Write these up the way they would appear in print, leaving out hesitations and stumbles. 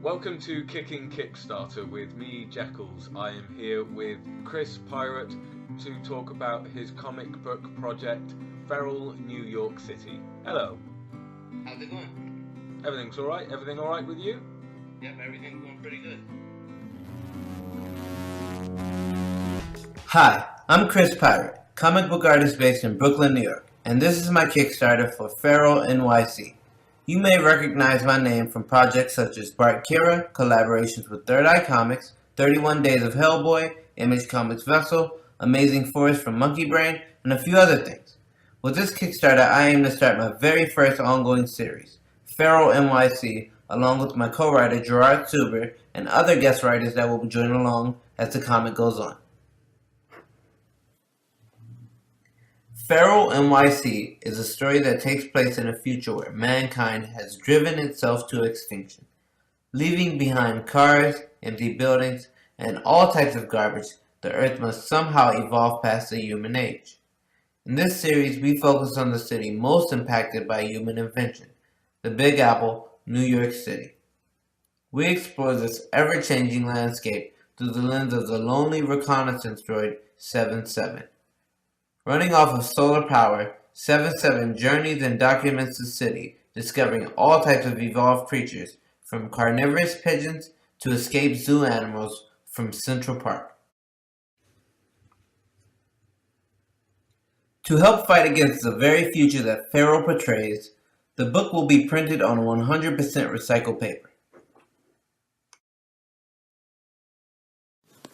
Welcome to Kicking Kickstarter with me, Jeccles. I am here with Chris Pyrate to talk about his comic book project, Feral New York City. Hello. How's it going? Everything's alright? Everything alright with you? Yep, everything's going pretty good. Hi, I'm Chris Pyrate, comic book artist based in Brooklyn, New York, and this is my Kickstarter for Feral NYC. You may recognize my name from projects such as Bart Kira, collaborations with Third Eye Comics, 31 Days of Hellboy, Image Comics Vessel, Amazing Forest from Monkey Brain, and a few other things. With this Kickstarter, I aim to start my very first ongoing series, Feral NYC, along with my co-writer Gerard Suber and other guest writers that will be joining along as the comic goes on. Feral NYC is a story that takes place in a future where mankind has driven itself to extinction, leaving behind cars, empty buildings, and all types of garbage. The Earth must somehow evolve past the human age. In this series, we focus on the city most impacted by human invention, the Big Apple, New York City. We explore this ever-changing landscape through the lens of the lonely reconnaissance droid 77. Running off of solar power, 77 journeys and documents the city, discovering all types of evolved creatures, from carnivorous pigeons to escaped zoo animals from Central Park. To help fight against the very future that Feral portrays, the book will be printed on 100% recycled paper.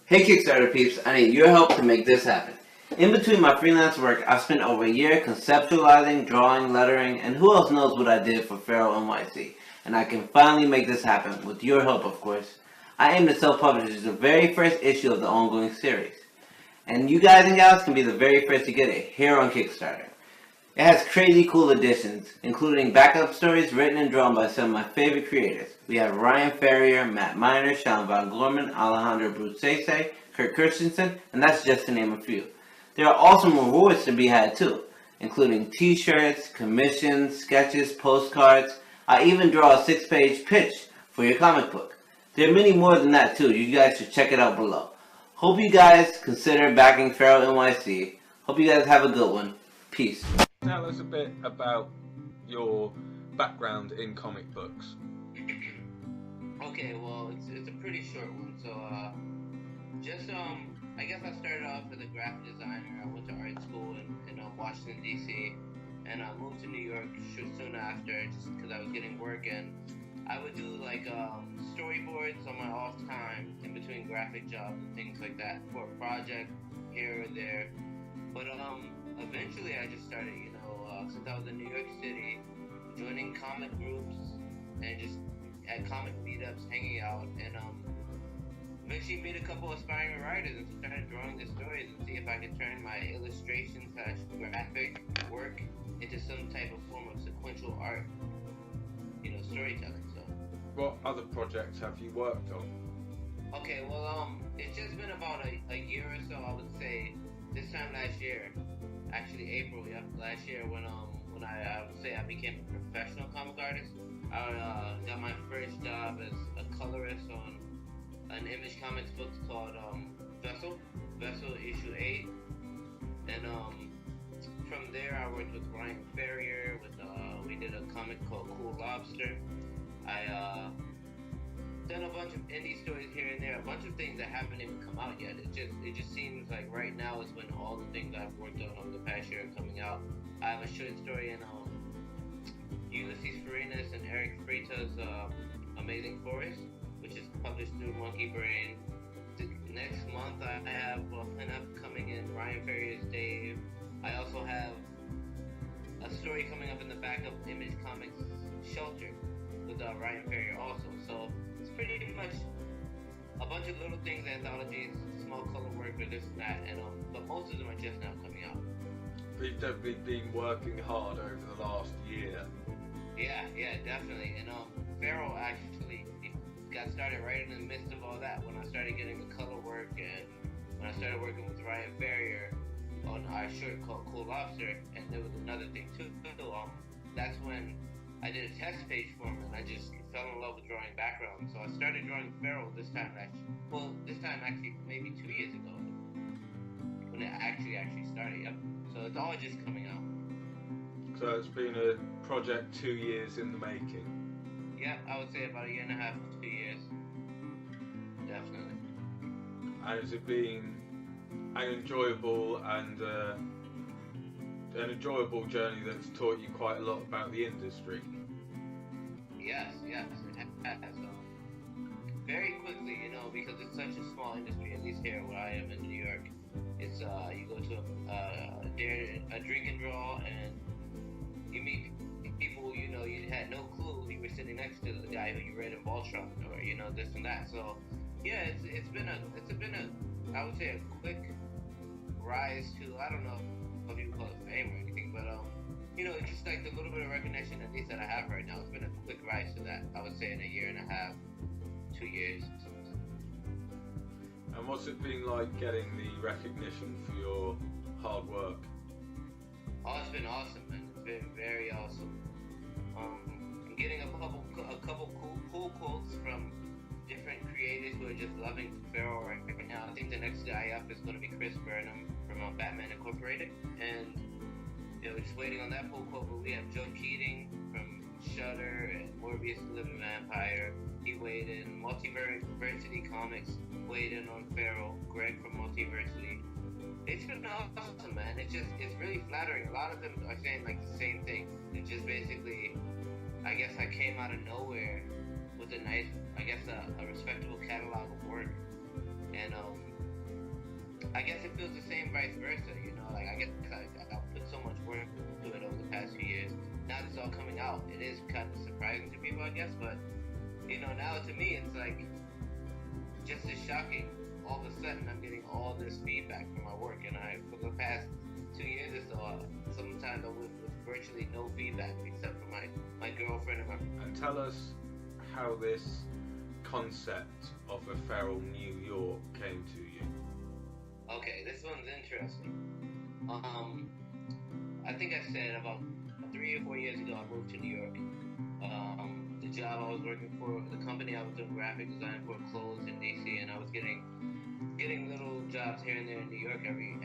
Hey Kickstarter peeps, I need your help to make this happen. In between my freelance work, I've spent over a year conceptualizing, drawing, lettering, and who else knows what I did for Feral NYC. And I can finally make this happen, with your help of course. I aim to self-publish the very first issue of the ongoing series. And you guys and gals can be the very first to get it here on Kickstarter. It has crazy cool additions, including backup stories written and drawn by some of my favorite creators. We have Ryan Ferrier, Matt Miner, Sean Von Glorman, Alejandro Brucese, Kurt Christensen, and that's just to name a few. There are awesome rewards to be had too, including t-shirts, commissions, sketches, postcards. I even draw a 6-page pitch for your comic book. There are many more than that too. You guys should check it out below. Hope you guys consider backing Feral NYC. Hope you guys have a good one. Peace. Tell us a bit about your background in comic books. Okay, well, it's a pretty short one. So, I guess I started off as a graphic designer. I went to art school in Washington, D.C. and I moved to New York soon after just because I was getting work, and I would do like storyboards on my off time in between graphic jobs and things like that for a project here or there. But eventually I just started, since I was in New York City, joining comic groups and just at comic meetups, hanging out, and eventually made a couple aspiring writers and started drawing the stories and see if I could turn my illustration/graphic work into some type of form of sequential art, storytelling. So, What other projects have you worked on? okay, well, it's just been about a year or so, I would say. This time last year, actually April, last year when I would say I became a professional comic artist. I got my first job as a colorist on an Image Comics book called Vessel issue 8, and from there I worked with Ryan Ferrier. We did a comic called Cool Lobster. I done a bunch of indie stories here and there, a bunch of things that haven't even come out yet. It just seems like right now is when all the things I've worked on over the past year are coming out. I have a short story in Ulysses Farinas and Eric Frita's Amazing Forest, which is published through Monkey Brain. Next month I have an upcoming in Ryan Ferrier's Dave. I also have a story coming up in the back of Image Comics Shelter with Ryan Ferrier also. So it's pretty much a bunch of little things, anthologies, small color work, or this and that, and but most of them are just now coming out. But you've definitely been working hard over the last year. Yeah, definitely. And Feral actually got started right in the midst of all that when I started getting the color work, and when I started working with Ryan Ferrier on our short called Cool Lobster. And there was another thing too. That's when I did a test page for him, and I just fell in love with drawing backgrounds. So I started drawing Feral this time actually maybe 2 years ago, when it actually started. Yep. So it's all just coming out. So it's been a project 2 years in the making. Yeah, I would say about 1.5 years to 2 years. Definitely. And has it been an enjoyable journey that's taught you quite a lot about the industry? Yes, it has. Very quickly, because it's such a small industry, at least here where I am in New York. It's you go to a drink and draw, and you meet people you had no clue you were sitting next to the guy who you read in Voltron, or this and that. So yeah, it's been a I would say a quick rise to, I don't know if you would call it fame or anything, but it's just like the little bit of recognition at least that I have right now. It's been a quick rise to that, I would say, in 1.5 years, 2 years. And what's it been like getting the recognition for your hard work? Oh, it's been awesome, man. It's been very awesome. I'm getting a couple cool quotes from different creators who are just loving Feral right now. I think the next guy up is going to be Chris Burnham from Batman Incorporated, and we're just waiting on that full quote. But we have Joe Keating from Shudder and Morbius the Living Vampire. He weighed in. Multiversity Comics weighed in on Feral. Greg from Multiversity. It's been awesome, man. It's really flattering. A lot of them are saying like the same thing. It's just basically, I guess I came out of nowhere with a nice, a respectable catalog of work, and I guess it feels the same vice versa. Like I guess I put so much work into it over the past few years. Now it's all coming out. It is kind of surprising to people, I guess, but now to me it's like just as shocking. All of a sudden I'm getting all this feedback from my work, and for the past 2 years or so, sometimes I with virtually no feedback except for my girlfriend and my. And tell us how this concept of a Feral New York came to you. Okay, this one's interesting. I think I said about 3 or 4 years ago I moved to New York. The job I was working for, the company I was doing graphic design for, closed in DC, and I was getting little jobs here and there in New York every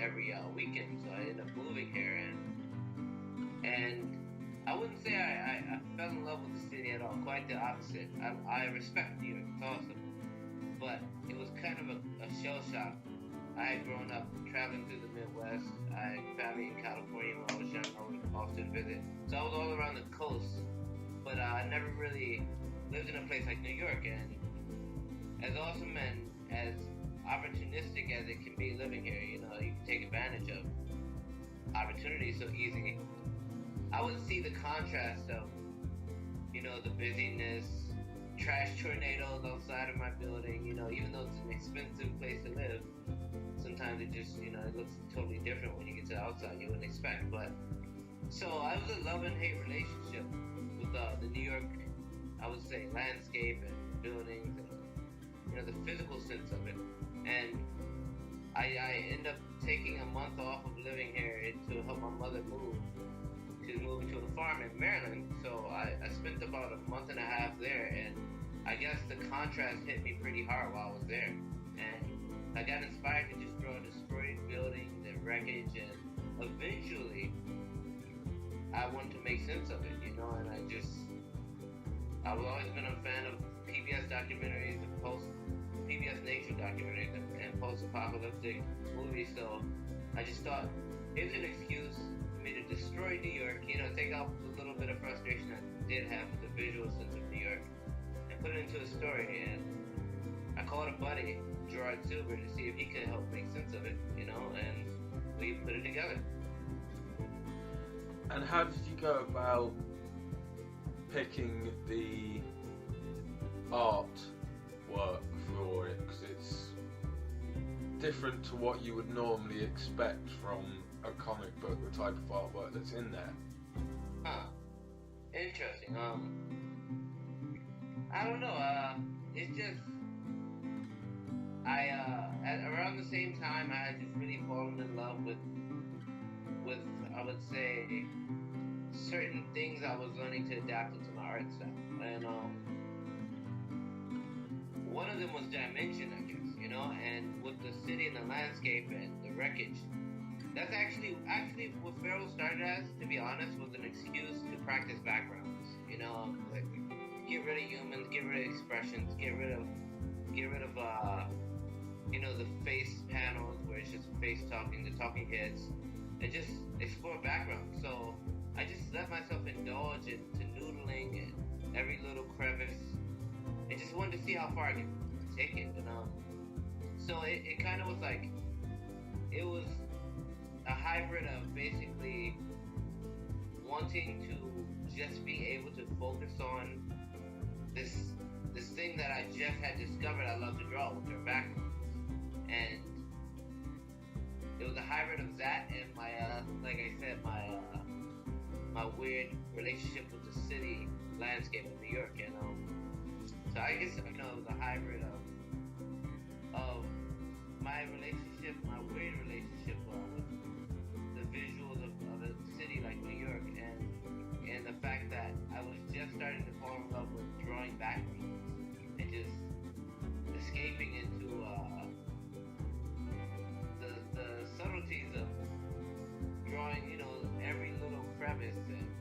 weekend. So I ended up moving here, and I wouldn't say I fell in love with the city at all. Quite the opposite. I respect New York. It's awesome, but it was kind of a shell shock. I had grown up traveling through the Midwest. I had family in California when I was young. I would often visit. So I was all around the coast, but I never really lived in a place like New York. And as awesome and as opportunistic as it can be living here, you can take advantage of opportunities so easy. I would see the contrast of, the busyness, trash tornadoes outside of my building, even though it's an expensive place to live. Sometimes it just, it looks totally different when you get to the outside. You wouldn't expect, but so I was a love and hate relationship with the New York, I would say, landscape and buildings and the physical sense of it. And I end up taking a month off of living here to help my mother move to a farm in Maryland. So I spent about 1.5 months there, and I guess the contrast hit me pretty hard while I was there. And I got inspired to just draw destroyed buildings and wreckage, and eventually I wanted to make sense of it, and I've always been a fan of PBS documentaries and PBS nature documentaries and post-apocalyptic movies, so I just thought, here's an excuse for me to destroy New York, take out the little bit of frustration I did have with the visual sense of New York, and put it into a story. And I called a buddy, Gerard Silver, to see if he could help make sense of it, and we put it together. And how did you go about picking the art work for it? Because it's different to what you would normally expect from a comic book, the type of artwork that's in there. Interesting. I don't know. It's just at around the same time I had just really fallen in love with I would say certain things I was learning to adapt into my art style. And one of them was dimension, I guess, you know, and with the city and the landscape and the wreckage. That's actually what Feral started as, to be honest, was an excuse to practice backgrounds. You know, like get rid of humans, get rid of expressions, get rid of you know, the face panels where it's just face talking, the talking heads, and just explore backgrounds. So I just let myself indulge into noodling and every little crevice, and just wanted to see how far I could take it. And so it kind of was like, it was a hybrid of basically wanting to just be able to focus on this thing that I just had discovered I love to draw, with their backgrounds. And it was a hybrid of that and my like I said, my weird relationship with the city landscape of New York. And so I guess, you know, it was a hybrid of my relationship, my weird relationship with the visuals of a city like New York, and the fact that I was just starting to fall in love with drawing backgrounds and just escaping into the subtleties of drawing, you know, every little crevice and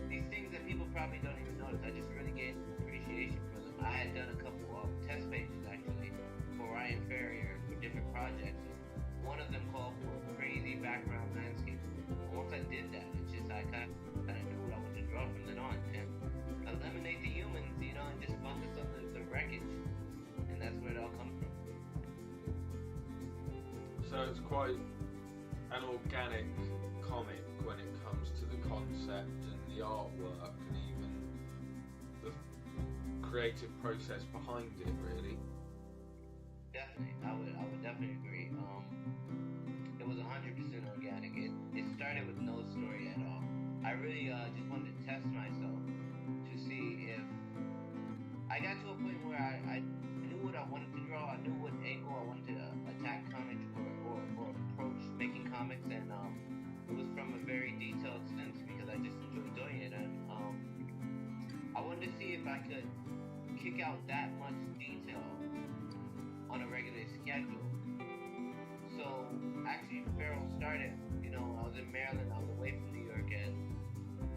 these things that people probably don't even notice. I just really gained appreciation for them. I had done a couple of test pages actually for Ryan Ferrier for different projects. One of them called for a crazy background landscape. Once I did that, it's just I kind of knew what I wanted to draw from then on, and eliminate the humans, you know, and just focus on the wreckage, and that's where it all comes from. So it's quite an organic comic when it comes to the concept and the artwork and even the creative process behind it, really. Definitely, I would definitely agree. It was 100% organic. It started with no story at all. I really just wanted to test myself to see if I got to a point where I knew what I wanted to draw. I knew what angle I wanted to attack comics or approach making comics, and it was from a very detailed sense because I just enjoyed doing it, and I wanted to see if I could kick out that much detail on a regular schedule. So actually, Feral started, you know, I was in Maryland, I was away from New York, and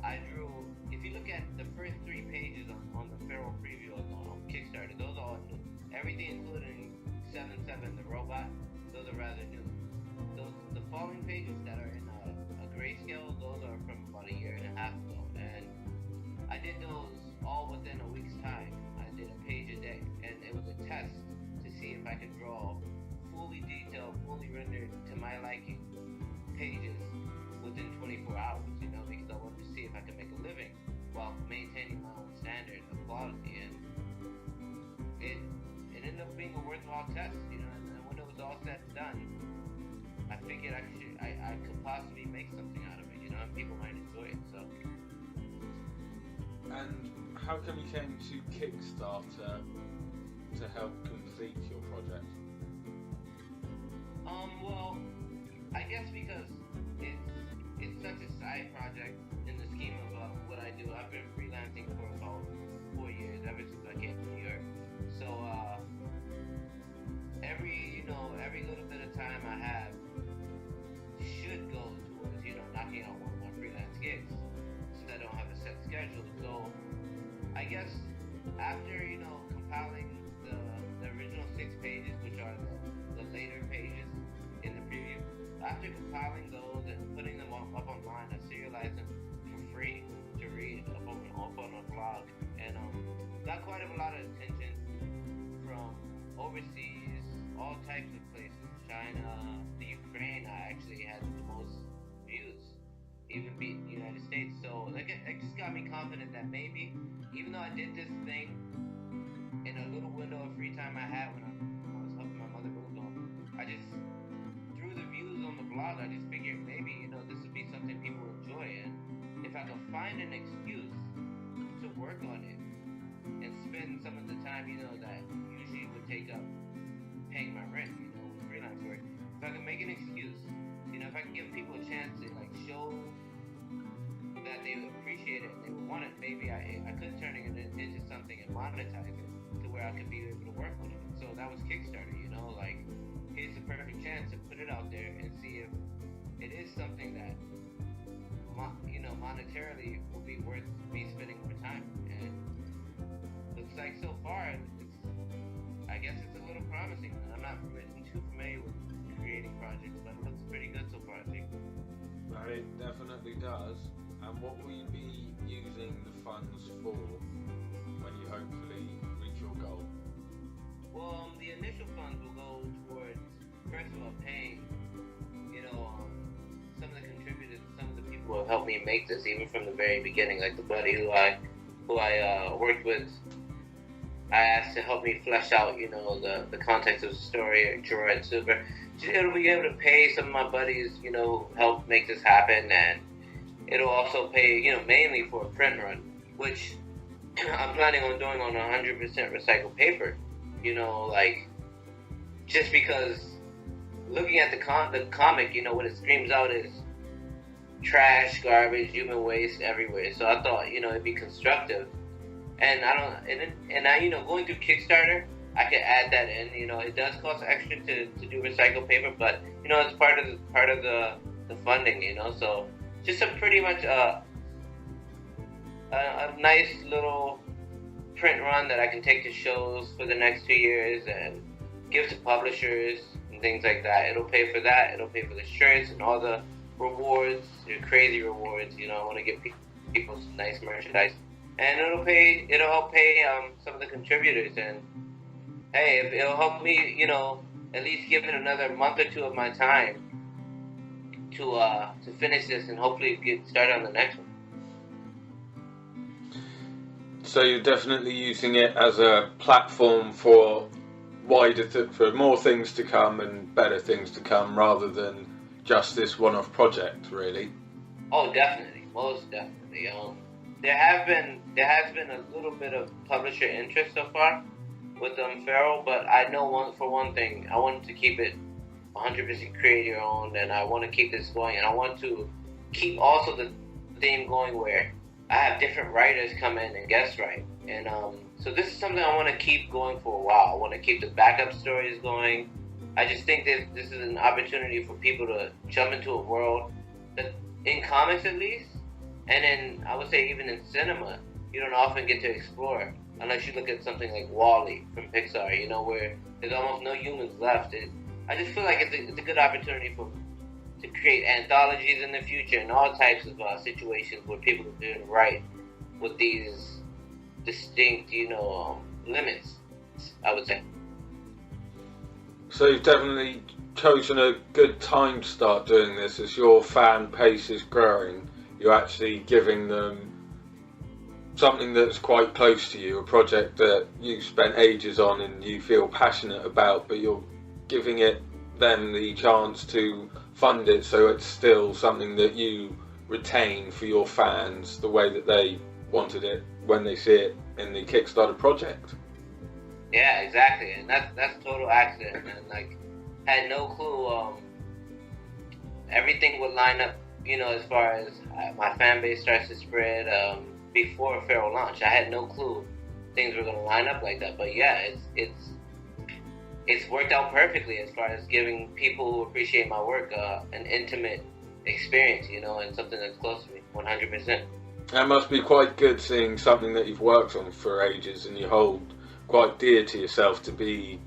I drew, if you look at the first 3 pages on the Feral preview on Kickstarter, those are all new. Everything including 7-7, the robot, those are rather new. The following pages that are in a grayscale, those are from about a year and a half ago, and I did those all within a week's time. I did a page a day, and it was a test to see if I could draw fully detailed, fully rendered to my liking pages within 24 hours, you know, because I wanted to see if I could make a living while maintaining my own standard of quality. And it ended up being a worthwhile test, you know, and when it was all said and done, I figured I could possibly make something out of it, you know, and people might enjoy it. So. And how come you came to Kickstarter to help complete your project? Well, I guess because it's such a side project in the scheme of what I do. I've been freelancing for about 4 years, ever since I came to New York. So every little bit of time I have should go towards, you know, knocking out one of my freelance gigs, since I don't have a set schedule. So I guess after, you know, compiling the original 6 pages, which are the later pages in the preview, after compiling those and putting them up online, I serialized them for free to read up on a blog, and got quite a lot of attention from overseas, all types of places. China, the Ukraine, I actually had the most views, even beating the United States. So like, it just got me confident that maybe, even though I did this thing in a little window of free time I had when I was helping my mother move on, I just, through the views on the blog, I just figured maybe, you know, this would be something people enjoy, and if I could find an excuse to work on it and spend some of the time, you know, that usually would take up paying my rent, you know, with freelance work, if I could make an excuse, you know, if I could give people a chance to like show that they wanted, maybe I could turn it into something and monetize it to where I could be able to work on it. So that was Kickstarter, you know, like, here's the perfect chance to put it out there and see if it is something that, you know, monetarily will be worth me spending more time. And looks like so far, I guess it's a little promising. I'm not too familiar with creating projects, but it looks pretty good so far, I think. Well, it definitely does. And what will you be using the funds for when you hopefully reach your goal? Well, the initial funds will go towards, first of all, paying, you know, some of the contributors, some of the people who have helped me make this, even from the very beginning, like the buddy who I worked with. I asked to help me flesh out, you know, the context of the story, Gerard Silver. It'll be able to pay some of my buddies, you know, who helped make this happen, and it'll also pay, you know, mainly for a print run, which I'm planning on doing on 100% recycled paper. You know, like, just because looking at the comic, you know, what it screams out is trash, garbage, human waste everywhere. So I thought, you know, it'd be constructive. And I, you know, going through Kickstarter, I could add that in. You know, it does cost extra to do recycled paper, but you know, it's part of the funding. You know, so just a pretty much a nice little print run that I can take to shows for the next 2 years and give to publishers and things like that. It'll pay for that. It'll pay for the shirts and all the rewards, the crazy rewards. You know, I want to give people some nice merchandise. And it'll help pay some of the contributors, and hey, it'll help me, you know, at least give it another month or two of my time to finish this and hopefully get started on the next one. So you're definitely using it as a platform for for more things to come and better things to come, rather than just this one-off project, really. Oh, definitely, most definitely. There has been a little bit of publisher interest so far with Feral, but I know for one thing, I wanted to keep it 100% creator owned, and I want to keep this going, and I want to keep also the theme going where I have different writers come in and guest write, and so this is something I want to keep going for a while. I want to keep the backup stories going. I just think that this is an opportunity for people to jump into a world that, in comics at least, and in, I would say, even in cinema, you don't often get to explore, unless you look at something like WALL-E from Pixar, you know, where there's almost no humans left. I just feel like it's a good opportunity to create anthologies in the future and all types of situations where people are doing right with these distinct, you know, limits, I would say. So you've definitely chosen a good time to start doing this, as your fan base is growing. You're actually giving them something that's quite close to you, a project that you spent ages on and you feel passionate about, but you're giving them the chance to fund it so it's still something that you retain for your fans the way that they wanted it when they see it in the Kickstarter project. Yeah, exactly, and that's total accident, and like, had no clue everything would line up, you know, as far as my fan base starts to spread before Feral launch. I had no clue things were going to line up like that, but yeah, it's worked out perfectly as far as giving people who appreciate my work an intimate experience, you know, and something that's close to me, 100%. That must be quite good, seeing something that you've worked on for ages and you hold quite dear to yourself, to be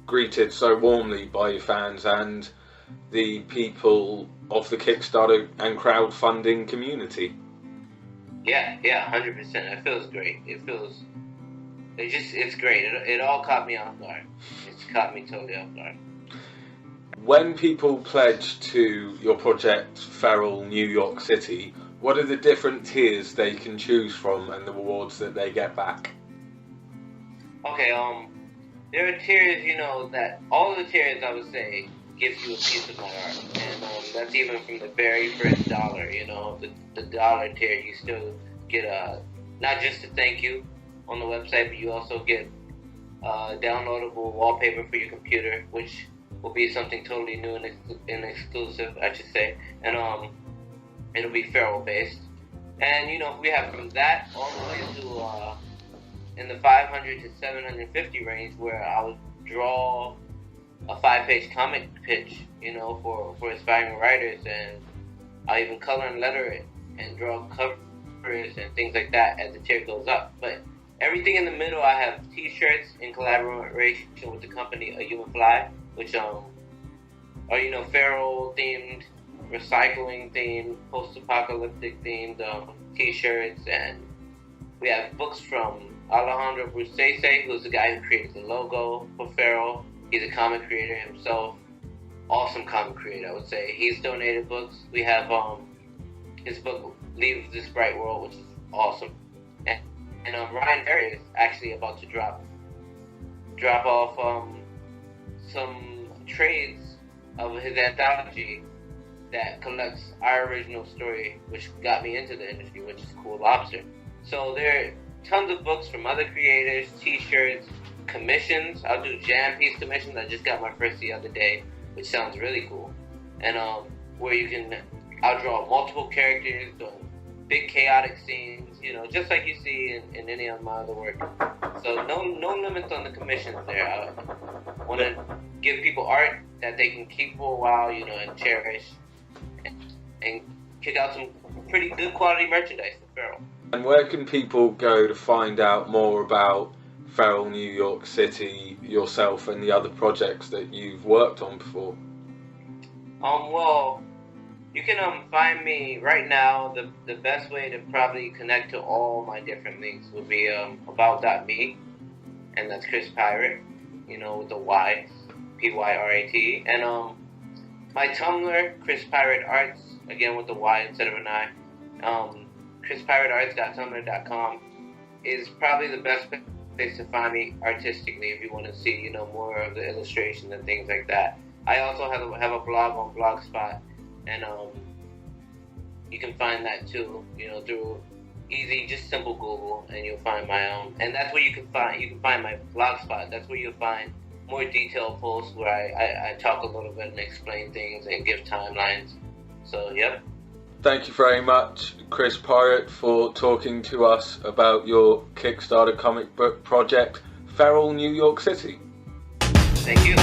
greeted so warmly by your fans and the people of the Kickstarter and crowdfunding community. Yeah, 100%. It feels great. It's great. It all caught me off guard. It's caught me totally off guard. When people pledge to your project, Feral New York City, what are the different tiers they can choose from and the rewards that they get back? Okay, there are tiers, you know, that all of the tiers, I would say, gives you a piece of my art, and that's even from the very first dollar. You know, the dollar tier, you still get not just a thank you on the website, but you also get downloadable wallpaper for your computer, which will be something totally new and exclusive, I should say, and it'll be Feral based. And we have from that all the way to in the 500 to 750 range, where I would draw a 5-page comic pitch, for aspiring writers, and I'll even color and letter it and draw covers and things like that as the tier goes up. But everything in the middle, I have T-shirts in collaboration with the company A Human Fly, which are feral themed, recycling themed, post-apocalyptic themed T-shirts, and we have books from Alejandro Brucese, who's the guy who created the logo for Feral. He's a comic creator himself, awesome comic creator, I would say. He's donated books. We have his book Leave This Bright World, which is awesome, and Ryan Berry is actually about to drop off some trades of his anthology that collects our original story, which got me into the industry, which is Cool Lobster. So there are tons of books from other creators, T-shirts, commissions. I'll do jam piece commissions. I just got my first the other day, which sounds really cool. And where I'll draw multiple characters, doing big chaotic scenes, just like you see in any of my other work. So no limits on the commissions there. I want to give people art that they can keep for a while, and cherish, and kick out some pretty good quality merchandise for Feral. And where can people go to find out more about Feral New York City, yourself, and the other projects that you've worked on before? Well, you can find me right now. The best way to probably connect to all my different links would be about.me, and that's Chris Pyrate, with the Y, Pyrate, and my Tumblr, Chris Pyrate Arts, again with the Y instead of an I. ChrisPyrateArts.tumblr.com is probably the best place to find me artistically if you want to see, more of the illustrations and things like that. I also have a blog on Blogspot, and you can find that too, through easy, just simple Google, and you'll find my own. And that's where you can find my Blogspot. That's where you'll find more detailed posts where I talk a little bit and explain things and give timelines. So, yep. Thank you very much, Chris Pyrate, for talking to us about your Kickstarter comic book project, Feral New York City. Thank you.